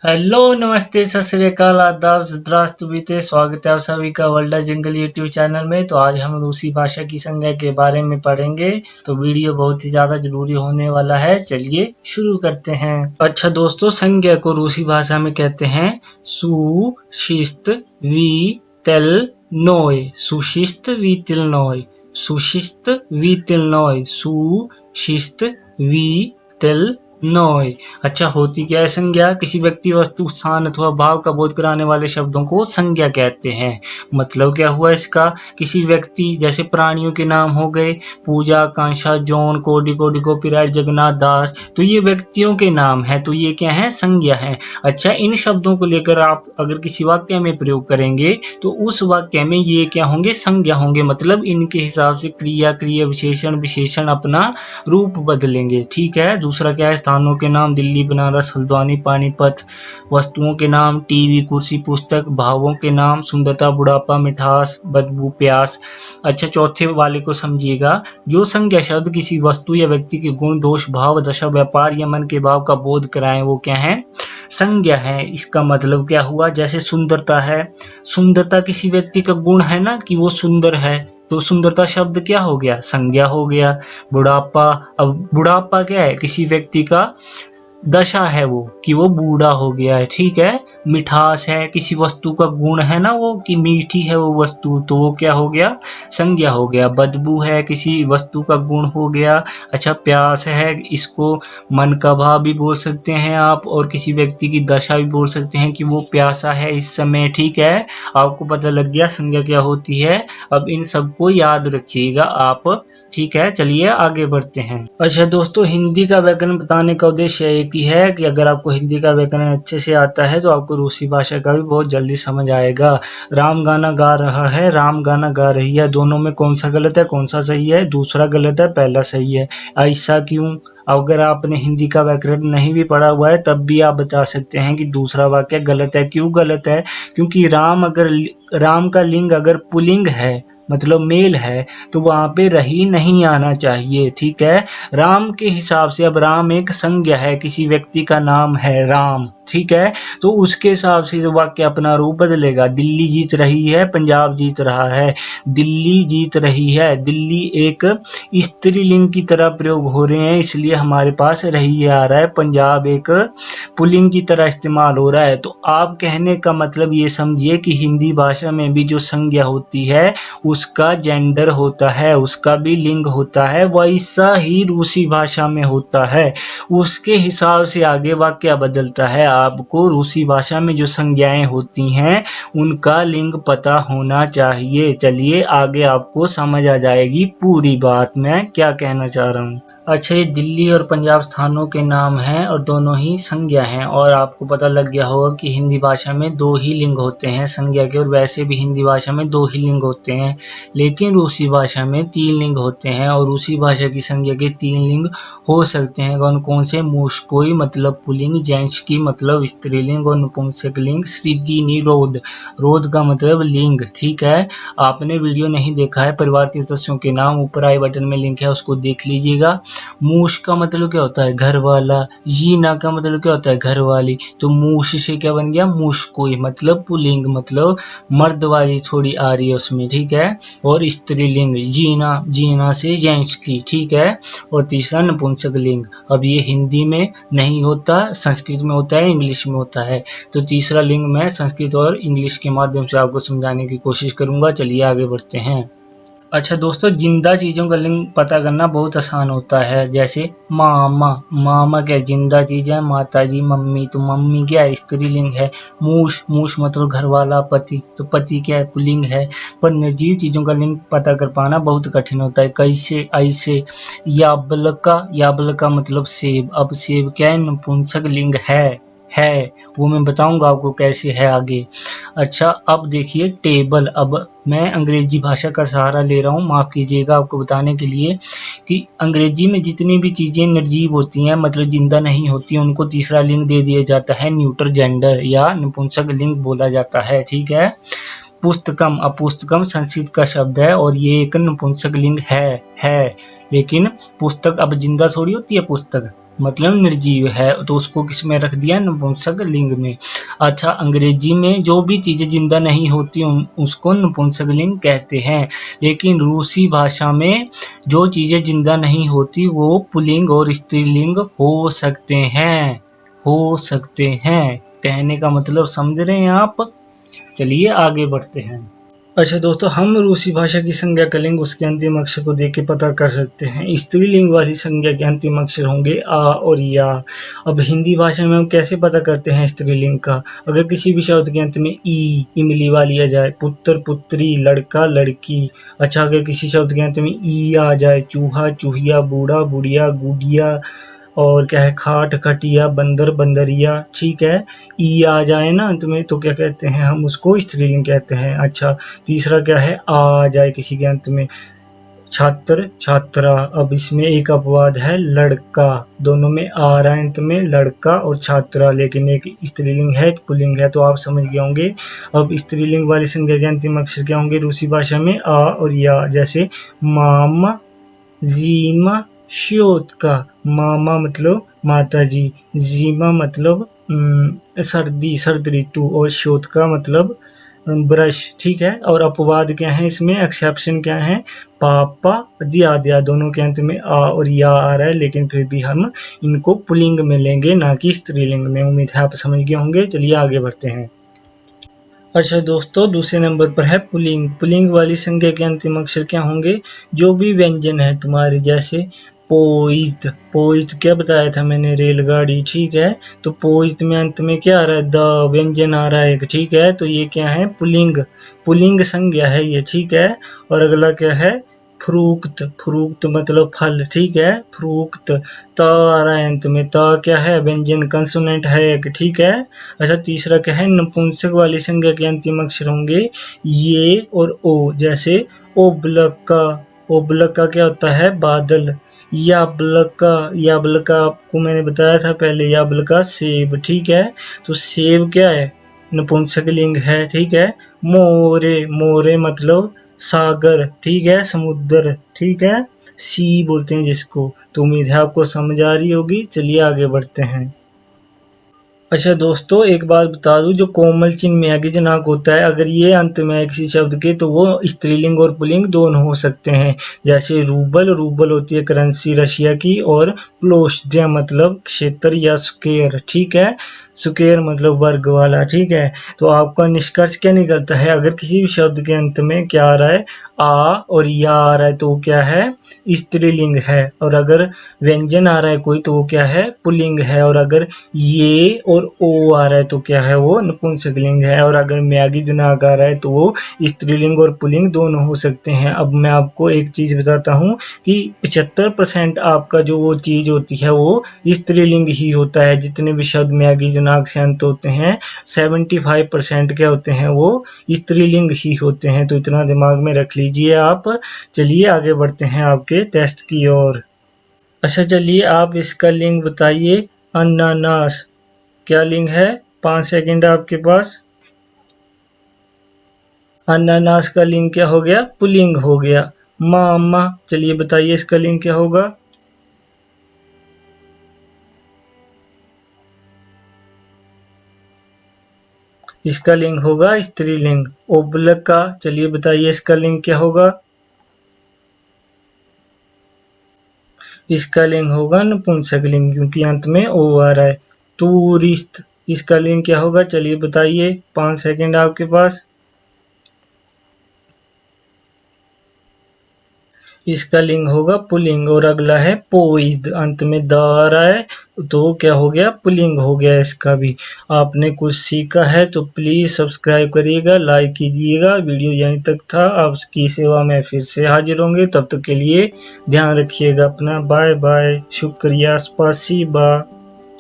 Hello, नमस्ते, सत श्री अकाल, आदाब, здравствуйте। स्वागत है आप सभी का वर्ल्ड जंगल यूट्यूब चैनल में। तो आज हम रूसी भाषा की संज्ञा के बारे में पढ़ेंगे। तो वीडियो बहुत ही ज़्यादा जरूरी होने वाला है। चलिए शुरू करते हैं। अच्छा दोस्तों, संज्ञा को रूसी भाषा में कहते हैं सुशिस्त वीतेल्नोय। सुशिस्त वीतेल्नोय। सुशिस्त वीतेल्नोय। सुशिस्त वीतेल्नोय। अच्छा, होती क्या है संज्ञा? किसी व्यक्ति, वस्तु, स्थान अथवा भाव का बोध कराने वाले शब्दों को संज्ञा कहते हैं। मतलब क्या हुआ इसका? किसी व्यक्ति, जैसे प्राणियों के नाम हो गए पूजा, कांक्षा, जॉन, कोडी, कॉपीराइट, जगन्नाथ दास, तो ये व्यक्तियों के नाम है। तो ये क्या है? संज्ञा है। अच्छा, इन शब्दों को लेकर आप अगर किसी वाक्य में प्रयोग करेंगे तो उस वाक्य में ये क्या होंगे? संज्ञा होंगे। मतलब इनके हिसाब से क्रिया, क्रिया विशेषण, विशेषण अपना रूप बदलेंगे। ठीक है। दूसरा क्या है? स्थानों के नाम दिल्ली, बनारस, हल्द्वानी, पानीपत। वस्तुओं के नाम टीवी, कुर्सी, पुस्तक। भावों के नाम सुंदरता, बुढ़ापा, मिठास, बदबू, प्यास। अच्छा, चौथे वाले को समझिएगा। जो संज्ञा शब्द किसी वस्तु या व्यक्ति के गुण, दोष, भाव, दशा, व्यापार या मन के भाव का बोध कराएं वो क्या है? संज्ञा है। इसका मतलब क्या हुआ? जैसे सुंदरता है, सुंदरता किसी व्यक्ति का गुण है ना कि वो सुंदर है, तो सुंदरता शब्द क्या हो गया? संज्ञा हो गया। बुढ़ापा, अब बुढ़ापा क्या है? किसी व्यक्ति का दशा है वो कि वो बूढ़ा हो गया है। ठीक है। मिठास है, किसी वस्तु का गुण है ना वो कि मीठी है वो वस्तु, तो वो क्या हो गया? संज्ञा हो गया। बदबू है, किसी वस्तु का गुण हो गया। अच्छा, प्यास है, इसको मन का भाव भी बोल सकते हैं आप, और किसी व्यक्ति की दशा भी बोल सकते हैं कि वो प्यासा है इस समय। ठीक है। आपको पता लग गया संज्ञा क्या होती है। अब इन सबको याद रखिएगा आप। ठीक है। चलिए आगे बढ़ते हैं। अच्छा दोस्तों, हिंदी का व्याकरण बताने का उद्देश्य एक ही है कि अगर आपको हिंदी का व्याकरण अच्छे से आता है तो आपको रूसी भाषा का भी बहुत जल्दी समझ आएगा। राम गाना गा रहा है, राम गाना गा रही है, दोनों में कौन सा गलत है, कौन सा सही है? दूसरा गलत है, पहला सही है। ऐसा क्यों? अगर आपने हिंदी का व्याकरण नहीं भी पढ़ा हुआ है तब भी आप बता सकते हैं कि दूसरा वाक्य गलत है। क्यों गलत है? क्योंकि राम का लिंग अगर पुल्लिंग है, मतलब मेल है, तो वहां पे रही नहीं आना चाहिए। ठीक है। राम के हिसाब से, अब राम एक संज्ञा है, किसी व्यक्ति का नाम है राम। ठीक है। तो उसके हिसाब से वाक्य अपना रूप बदलेगा। दिल्ली जीत रही है, पंजाब जीत रहा है। दिल्ली जीत रही है, दिल्ली एक स्त्रीलिंग की तरह प्रयोग हो रहे हैं, इसलिए हमारे पास रही आ रहा है। पंजाब एक पुल्लिंग की तरह इस्तेमाल हो रहा है। तो आप कहने का मतलब ये समझिए कि हिंदी भाषा में भी जो संज्ञा होती है उसका जेंडर होता है, उसका भी लिंग होता है। वैसा ही रूसी भाषा में होता है। उसके हिसाब से आगे वाक्य बदलता है। आपको रूसी भाषा में जो संज्ञाएं होती हैं उनका लिंग पता होना चाहिए। चलिए आगे आपको समझ आ जाएगी पूरी बात मैं क्या कहना चाह रहा हूँ। अच्छा, ये दिल्ली और पंजाब स्थानों के नाम हैं और दोनों ही संज्ञा हैं। और आपको पता लग गया होगा कि हिंदी भाषा में दो ही लिंग होते हैं संज्ञा के, और वैसे भी हिंदी भाषा में दो ही लिंग होते हैं, लेकिन रूसी भाषा में 3 लिंग होते हैं। और रूसी भाषा की संज्ञा के 3 लिंग हो सकते हैं। कौन कौन से? मुष्कोई मतलब पुल्लिंग, जेंस्की मतलब स्त्रीलिंग, और नपुंसकलिंग सृजिनी रोध। रोध का मतलब लिंग। ठीक है। आपने वीडियो नहीं देखा है, परिवार के सदस्यों के नाम ऊपर आई बटन में लिंक है, उसको देख लीजिएगा। मूश का मतलब क्या होता है? घर वाला। जीना का मतलब क्या होता है? घर वाली। तो मूश से क्या बन गया? मुष्कोई मतलब पुल्लिंग, मतलब मर्द वाली थोड़ी आ रही है उसमें। ठीक है। और स्त्रीलिंग जीना, जीना से जेंट्स की। ठीक है। और तीसरा नपुंसकलिंग। अब ये हिंदी में नहीं होता, संस्कृत में होता है, इंग्लिश में होता है। तो तीसरा लिंग मैं संस्कृत और इंग्लिश के माध्यम से आपको समझाने की कोशिश करूंगा। चलिए आगे बढ़ते हैं। अच्छा दोस्तों, जिंदा चीजों का लिंग पता करना बहुत आसान होता है। जैसे मामा, मामा क्या जिंदा चीज है। माता जी, मम्मी, तो मम्मी क्या है? स्त्रीलिंग है। मूश, मूश मतलब घर वाला। पति, तो पति क्या है? पुल्लिंग है। पर निर्जीव चीजों का लिंग पता कर पाना बहुत कठिन होता है। कैसे? ऐसे। याबलका, याबलका मतलब सेब। अब सेब क्या है? नपुंसक लिंग है। वो मैं बताऊंगा आपको कैसे है आगे। अच्छा, अब देखिए टेबल। अब मैं अंग्रेजी भाषा का सहारा ले रहा हूँ, माफ कीजिएगा आपको बताने के लिए कि अंग्रेजी में जितनी भी चीजें निर्जीव होती हैं, मतलब जिंदा नहीं होती, उनको तीसरा लिंग दे दिया जाता है, न्यूटर जेंडर या नपुंसक लिंग बोला जाता है। ठीक है। पुस्तकम, अब पुस्तकम संस्कृत का शब्द है और ये एक नपुंसक लिंग है। लेकिन पुस्तक अब जिंदा थोड़ी होती है पुस्तक, मतलब निर्जीव है, तो उसको किस में रख दिया, नपुंसक लिंग में। अच्छा, अंग्रेजी में जो भी चीजें जिंदा नहीं होती उसको नपुंसक लिंग कहते हैं, लेकिन रूसी भाषा में जो चीजें जिंदा नहीं होती वो पुल्लिंग और स्त्रीलिंग हो सकते हैं। कहने का मतलब समझ रहे हैं आप। चलिए आगे बढ़ते हैं। अच्छा दोस्तों, हम रूसी भाषा की संज्ञा का लिंग उसके अंतिम अक्षर को देख के पता कर सकते हैं। स्त्रीलिंग वाली संज्ञा के अंतिम अक्षर होंगे आ और या। अब हिंदी भाषा में हम कैसे पता करते हैं स्त्रीलिंग का? अगर किसी भी शब्द के अंत में ई, इमली वाली आ जाए, पुत्र पुत्री, लड़का लड़की। अच्छा, अगर किसी शब्द के अंत में ई आ जाए, चूहा चूहिया, बूढ़ा बुढ़िया, गुड़िया, और क्या है, खाट खटिया, बंदर बंदरिया, ठीक है, ई आ जाए ना अंत में, तो क्या कहते हैं, हम उसको स्त्रीलिंग कहते हैं। अच्छा, तीसरा क्या है, आ जाए किसी के अंत में, छात्र छात्रा। अब इसमें एक अपवाद है, लड़का, दोनों में आ रहा है अंत में, लड़का और छात्रा, लेकिन एक स्त्रीलिंग है एक पुल्लिंग है, तो आप समझ गए होंगे। अब स्त्रीलिंग वाली संज्ञा के अंतिम अक्षर क्या होंगे रूसी भाषा में, आ और या। जैसे मामा, जीमा, श्योतका। मामा मतलब माता जी, जीमा मतलब सर्दी, सर्द ऋतु, और श्योतका मतलब ब्रश, ठीक है। और अपवाद क्या है इसमें, एक्सेप्शन क्या है, पापा, दिया, दोनों के अंत में आ और या आ रहा है, लेकिन फिर भी हम इनको पुल्लिंग में लेंगे, ना कि स्त्रीलिंग में। उम्मीद है आप समझ गए होंगे। चलिए आगे बढ़ते हैं। अच्छा दोस्तों, दूसरे नंबर पर है पुल्लिंग। पुल्लिंग वाली संज्ञा के अंतिम अक्षर क्या होंगे, जो भी व्यंजन है तुम्हारे, जैसे पोइज्ड, पोइज्ड क्या बताया था मैंने, रेलगाड़ी, ठीक है। तो पोइज्ड में अंत में क्या आ रहा है, द व्यंजन आ रहा है, ठीक है। तो ये क्या है, पुल्लिंग, पुल्लिंग संज्ञा है ये, ठीक है। और अगला क्या है, फ्रूक्त, फ्रूक्त मतलब फल, ठीक है, फ्रूक्त। त आ रहा है अंत में, त क्या है, व्यंजन कंसोनेंट है एक, ठीक है। अच्छा, तीसरा क्या है, नपुंसक वाली संज्ञा के अंतिम अक्षर होंगे ये और ओ। जैसे ओब्लका, ओब्लका क्या होता है, बादल। याब्लका, याब्लका आपको मैंने बताया था पहले, याब्लका सेब, ठीक है। तो सेब क्या है, नपुंसक लिंग है, ठीक है। मोरे, मोरे मतलब सागर, ठीक है, समुद्र, ठीक है, सी बोलते हैं जिसको। तो उम्मीद है आपको समझ आ रही होगी। चलिए आगे बढ़ते हैं। अच्छा दोस्तों, एक बात बता दूं, जो कोमल चिन्ह में आगे जनाक होता है, अगर ये अंत में है किसी शब्द के, तो वो स्त्रीलिंग और पुल्लिंग दोनों हो सकते हैं। जैसे रूबल, रूबल होती है करेंसी रशिया की, और प्लोस्टिया मतलब क्षेत्र या स्क्वायर, ठीक है, स्क्वायर मतलब वर्ग वाला, ठीक है। तो आपका निष्कर्ष क्या निकलता है, अगर किसी भी शब्द के अंत में क्या आ रहा है, आ और या आ रहा है, तो वो क्या है, स्त्रीलिंग है। और अगर व्यंजन आ रहा है कोई, तो वो क्या है, पुल्लिंग है। और अगर ये और ओ आ रहा है, तो क्या है, वो नपुंसक लिंग है। और अगर म्यागी जनाक आ रहा है, तो वो स्त्रीलिंग और पुल्लिंग दोनों हो सकते हैं। अब मैं आपको एक चीज बताता हूँ कि 75% आपका जो वो चीज होती है वो स्त्रीलिंग ही होता है। जितने भी शब्द म्यागी जनाक से अंत होते हैं, 75% क्या होते हैं, वो स्त्रीलिंग ही होते हैं। तो इतना दिमाग में रख लीजिए आप। चलिए आगे बढ़ते हैं आपके टेस्ट की ओर। अच्छा चलिए, आप इसका लिंग बताइए। अनानास क्या लिंग है, 5 सेकंड आपके पास। अनानास का लिंग क्या हो गया, पुल्लिंग हो गया। मामा, चलिए बताइए इसका लिंग क्या होगा। इसका लिंग होगा स्त्रीलिंग। ओबलक का, चलिए बताइए इसका लिंग क्या होगा। इसका लिंग होगा नपुंसक लिंग, क्योंकि अंत में ओ आ रहा है। टूरिस्ट, इसका लिंग क्या होगा, चलिए बताइए, 5 सेकंड आपके पास। इसका लिंग होगा पुल्लिंग। और अगला है पोइज्ड, अंत में द आ रहा है, तो क्या हो गया, पुल्लिंग हो गया इसका भी। आपने कुछ सीखा है तो प्लीज सब्सक्राइब करिएगा, लाइक कीजिएगा। वीडियो यहीं तक था, आपकी सेवा में फिर से हाजिर होंगे, तब तक के लिए ध्यान रखिएगा अपना। बाय बाय, शुक्रिया, स्पासिबा।